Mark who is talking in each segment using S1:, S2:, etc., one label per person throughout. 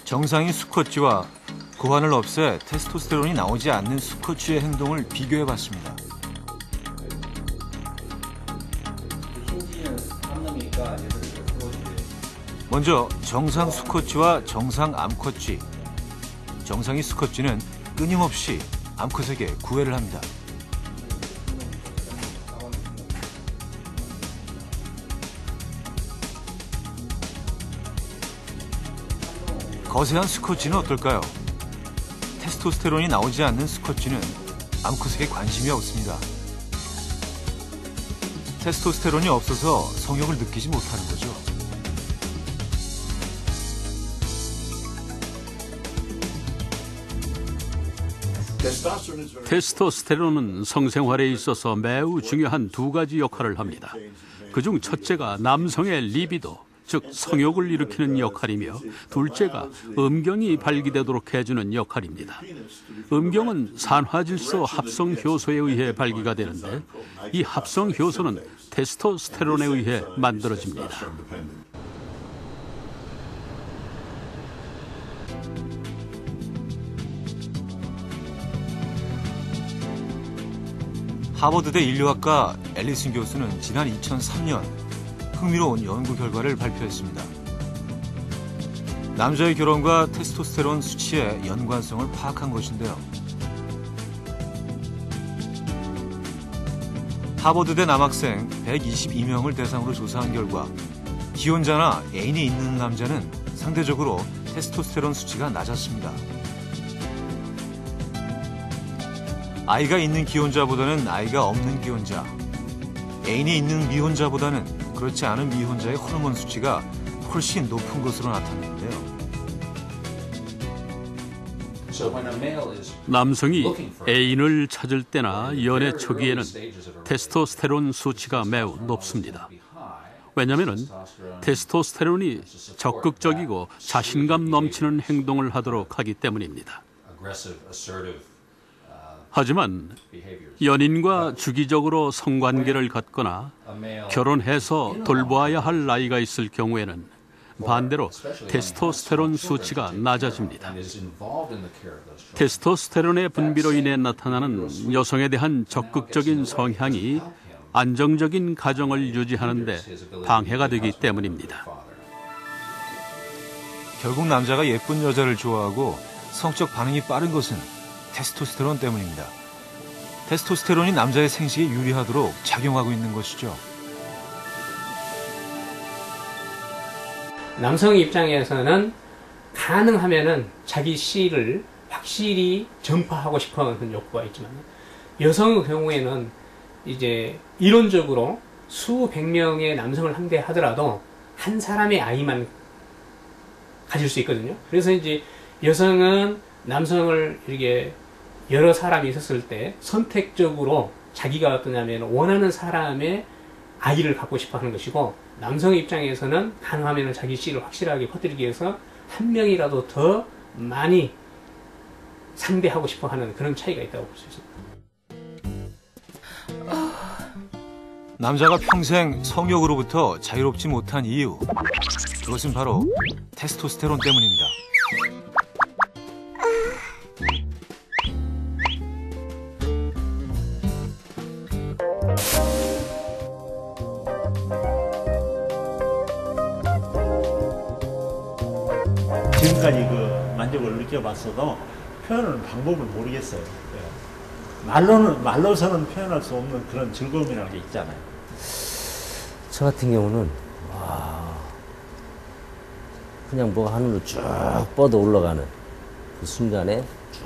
S1: 정상인 수컷쥐와 고환을 없애 테스토스테론이 나오지 않는 수컷쥐의 행동을 비교해봤습니다. 먼저 정상 수컷쥐와 정상 암컷쥐. 정상인 수컷쥐는 끊임없이 암컷에게 구애를 합니다. 거세한 수컷쥐는 어떨까요? 테스토스테론이 나오지 않는 수컷쥐는 암컷에게 관심이 없습니다. 테스토스테론이 없어서 성욕을 느끼지 못하는 거죠.
S2: 테스토스테론은 성생활에 있어서 매우 중요한 두 가지 역할을 합니다. 그중 첫째가 남성의 리비도, 즉 성욕을 일으키는 역할이며 둘째가 음경이 발기되도록 해주는 역할입니다. 음경은 산화질소 합성 효소에 의해 발기가 되는데 이 합성 효소는 테스토스테론에 의해 만들어집니다.
S1: 하버드대 인류학과 앨리슨 교수는 지난 2003년 흥미로운 연구 결과를 발표했습니다. 남자의 결혼과 테스토스테론 수치의 연관성을 파악한 것인데요. 하버드대 남학생 122명을 대상으로 조사한 결과 기혼자나 애인이 있는 남자는 상대적으로 테스토스테론 수치가 낮았습니다. 아이가 있는 기혼자보다는 아이가 없는 기혼자, 애인이 있는 미혼자보다는 그렇지 않은 미혼자의 호르몬 수치가 훨씬 높은 것으로 나타났는데요.
S2: 남성이 애인을 찾을 때나 연애 초기에는 테스토스테론 수치가 매우 높습니다. 왜냐하면 테스토스테론이 적극적이고 자신감 넘치는 행동을 하도록 하기 때문입니다. 하지만 연인과 주기적으로 성관계를 갖거나 결혼해서 돌보아야 할 나이가 있을 경우에는 반대로 테스토스테론 수치가 낮아집니다. 테스토스테론의 분비로 인해 나타나는 여성에 대한 적극적인 성향이 안정적인 가정을 유지하는 데 방해가 되기 때문입니다.
S1: 결국 남자가 예쁜 여자를 좋아하고 성적 반응이 빠른 것은 테스토스테론 때문입니다. 테스토스테론이 남자의 생식에 유리하도록 작용하고 있는 것이죠.
S3: 남성 입장에서는 가능하면은 자기 씨를 확실히 전파하고 싶어 하는 욕구가 있지만 여성의 경우에는 이제 이론적으로 수백 명의 남성을 상대하더라도 한 사람의 아이만 가질 수 있거든요. 그래서 이제 여성은 남성을 이렇게 여러 사람이 있었을 때 선택적으로 자기가 어떠냐면 원하는 사람의 아이를 갖고 싶어 하는 것이고, 남성의 입장에서는 가능하면 자기 씨를 확실하게 퍼뜨리기 위해서 한 명이라도 더 많이 상대하고 싶어 하는 그런 차이가 있다고 볼 수 있습니다.
S1: 남자가 평생 성욕으로부터 자유롭지 못한 이유, 그것은 바로 테스토스테론 때문입니다.
S4: 지금까지 그 만족을 느껴봤어도 표현하는 방법을 모르겠어요. 말로서는 표현할 수 없는 그런 즐거움이라는 게 있잖아요.
S5: 저 같은 경우는 그냥 뭐가 하늘로 쭉 뻗어 올라가는 그 순간에 쭉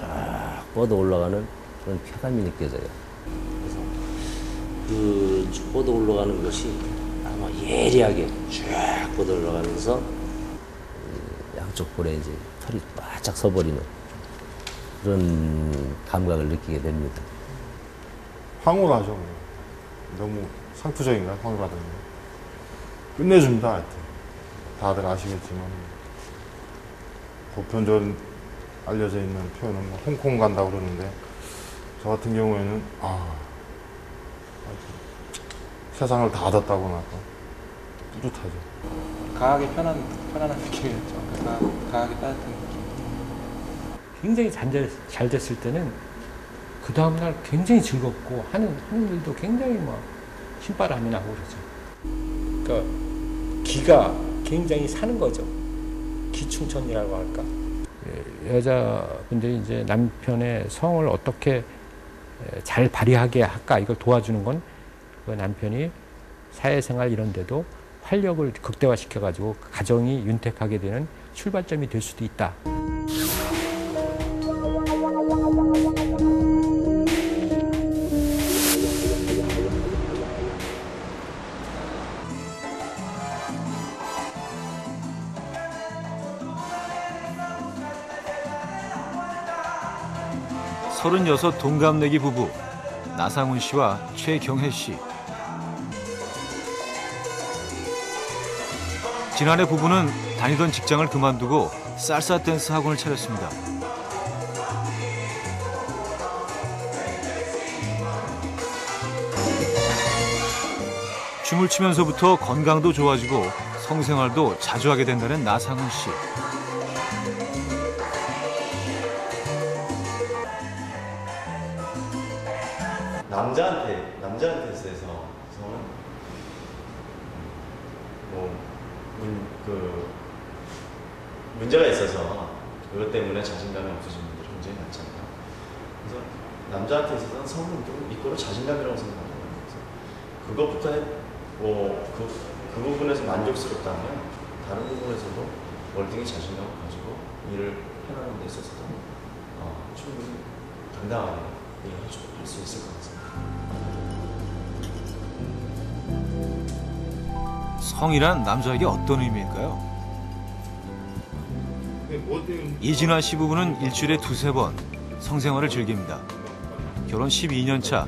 S5: 뻗어 올라가는 그런 쾌감이 느껴져요. 그래서 그 쭉 뻗어 올라가는 것이 아마 예리하게 쭉 뻗어 올라가면서 양쪽 볼에 이제 털이 바짝 서버리는 그런 감각을 느끼게 됩니다.
S6: 황홀하죠. 너무 상투적인가요? 황홀하다는 게. 끝내줍니다. 하여튼. 다들 아시겠지만 보편적으로 알려져 있는 표현은 뭐 홍콩 간다고 그러는데, 저 같은 경우에는 세상을 다 얻었다고 나서 뿌듯하죠.
S7: 강하게 편안한 느낌이었죠. 강하게 따뜻한 느낌. 굉장히 잘 됐을 때는 그 다음날 굉장히 즐겁고 하는 일도 굉장히 막 신바람이 나고 그러죠. 그러니까 기가 굉장히 사는 거죠. 기충천이라고 할까. 여자분들이 이제 남편의 성을 어떻게 잘 발휘하게 할까 이걸 도와주는 건 그 남편이 사회생활 이런 데도 활력을 극대화시켜가지고 가정이 윤택하게 되는 출발점이 될 수도 있다.
S1: 서른여섯 동갑내기 부부 나상훈 씨와 최경혜 씨. 지난해 부부는 다니던 직장을 그만두고 살사 댄스 학원을 차렸습니다. 춤을 추면서부터 건강도 좋아지고 성생활도 자주 하게 된다는 나상훈 씨.
S8: 남자한테서 문제가 있어서 그것 때문에 자신감이 없어지는 분들이 굉장히 많잖아요. 그래서 남자한테 있어서는 성은 이거로 자신감이라고 생각합니다. 그래서 그것부터 그 부분에서 만족스럽다면 다른 부분에서도 월등히 자신감을 가지고 일을 해나가는 데 있어서도 충분히 당당하게 할 수 있을 것 같습니다.
S1: 성이란 남자에게 어떤 의미일까요? 이진화 씨 부부는 일주일에 2-3번 성생활을 즐깁니다. 결혼 12년 차.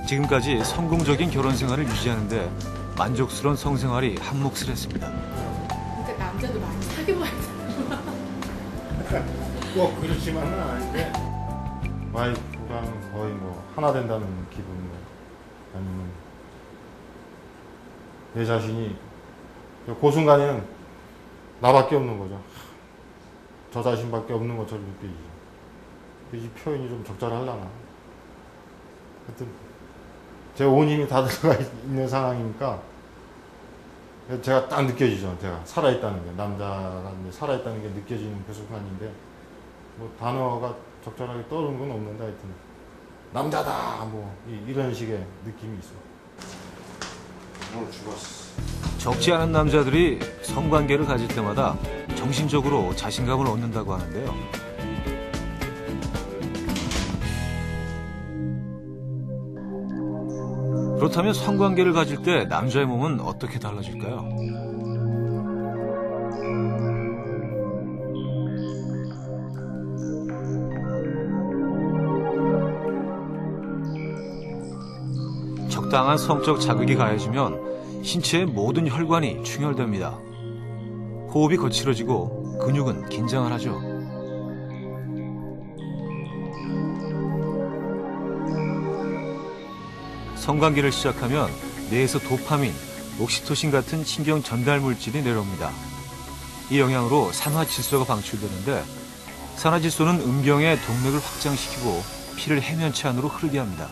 S1: 지금까지 성공적인 결혼 생활을 유지하는데 만족스러운 성생활이 한몫을 했습니다.
S9: 그러니까 남자도 많이 사귀어봐야 되나?
S6: 꼭 그렇지만은 아닌데 와이프랑 거의 하나 된다는 기분, 아니면 내 자신이 그 순간에는 나밖에 없는 거죠. 저 자신밖에 없는 것처럼 느껴지죠. 이 표현이 좀 적절하려나. 하여튼 제가 온 힘이 다 들어가 있는 상황이니까 제가 딱 느껴지죠. 제가 살아있다는 게, 남자라는 게 살아있다는 게 느껴지는 그 순간인데 단어가 적절하게 떠오르는 건 없는데 하여튼 남자다 이런 식의 느낌이 있어요. 오늘 죽었어.
S1: 적지 않은 남자들이 성관계를 가질 때마다 정신적으로 자신감을 얻는다고 하는데요. 그렇다면 성관계를 가질 때 남자의 몸은 어떻게 달라질까요? 적당한 성적 자극이 가해지면 신체의 모든 혈관이 충혈됩니다. 호흡이 거칠어지고 근육은 긴장을 하죠. 성관계를 시작하면 뇌에서 도파민, 옥시토신 같은 신경 전달 물질이 내려옵니다. 이 영향으로 산화질소가 방출되는데 산화질소는 음경의 동맥을 확장시키고 피를 해면체 안으로 흐르게 합니다.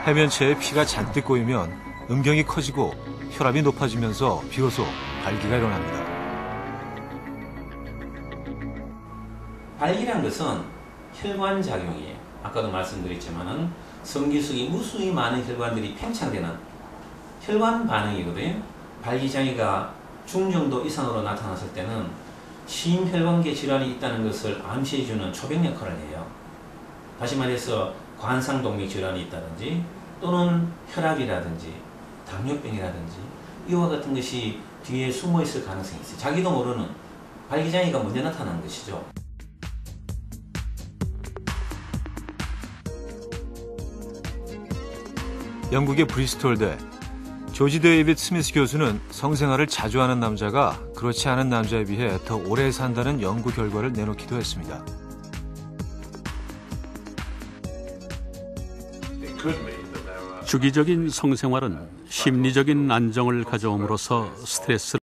S1: 해면체에 피가 잔뜩 고이면 음경이 커지고 혈압이 높아지면서 비로소 발기가 일어납니다.
S10: 발기란 것은 혈관 작용이에요. 아까도 말씀드렸지만은 성기숙이 무수히 많은 혈관들이 팽창되는 혈관 반응이거든요. 발기장애가 중정도 이상으로 나타났을 때는 심혈관계 질환이 있다는 것을 암시해주는 초병 역할을 해요. 다시 말해서 관상동맥 질환이 있다든지 또는 혈압이라든지 당뇨병이라든지 이와 같은 것이 뒤에 숨어 있을 가능성이 있어요. 자기도 모르는 발기장애가 먼저 나타나는 것이죠.
S1: 영국의 브리스톨대 조지 데이빗 스미스 교수는 성생활을 자주 하는 남자가 그렇지 않은 남자에 비해 더 오래 산다는 연구 결과를 내놓기도 했습니다.
S2: 주기적인 성생활은 심리적인 안정을 가져옴으로써 스트레스를